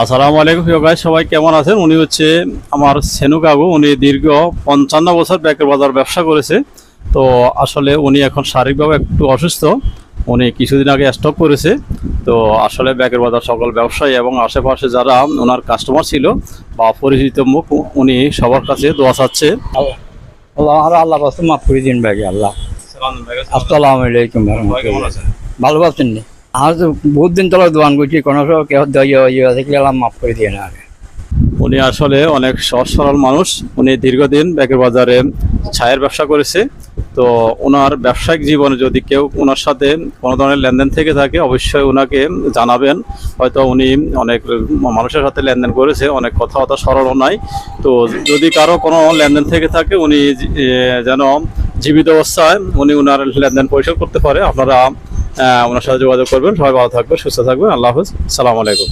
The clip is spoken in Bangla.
আসসালামু আলাইকুম প্রিয় গাইস, সবাই কেমন আছেন? উনি হচ্ছে আমার সেনু কাকু। উনি দীর্ঘ 55 বছর ব্যাকের বাজার ব্যবসা করেছে। তো আসলে উনি এখন শারীরিকভাবে একটু অসুস্থ। উনি কিছুদিন আগে স্টক করেছে। তো আসলে ব্যাকের বাজার সকল ব্যবসায়ী এবং আশেপাশে যারা ওনার কাস্টমার ছিল বা পরিচিত মুখ, উনি সবার কাছে দোয়া চাচ্ছে। আল্লাহ রাস্তা মাফ করে দিন ভাই। আল্লাহ আসসালামু আলাইকুম। ভালো আছেন নি? আর তো বহুত দিন তোলা দোয়ান করছি, কোনো কেউ দেখলে আল্লাহ মাফ করে দিয়ে না। উনি আসলে অনেক সহজ সরল মানুষ। উনি দীর্ঘদিন ব্যাকের বাজারে ছায়ের ব্যবসা করেছে। তো ওনার ব্যবসায়িক জীবনে যদি কেউ ওনার সাথে কোনো ধরনের লেনদেন থেকে থাকে, অবশ্যই ওনাকে জানাবেন। হয়তো উনি অনেক মানুষের সাথে লেনদেন করেছে, অনেক কথাবার্তা সরলও নাই। তো যদি কারো কোনো লেনদেন থেকে থাকে, উনি যেন জীবিত অবস্থায় উনি ওনার লেনদেন পরিশোধ করতে পারে। আপনারা ওনার সাথে যোগাযোগ করবেন। সবাই ভালো থাকবেন, সুস্থ থাকবেন। আল্লাহ হাফেজ, সালাম আলাইকুম।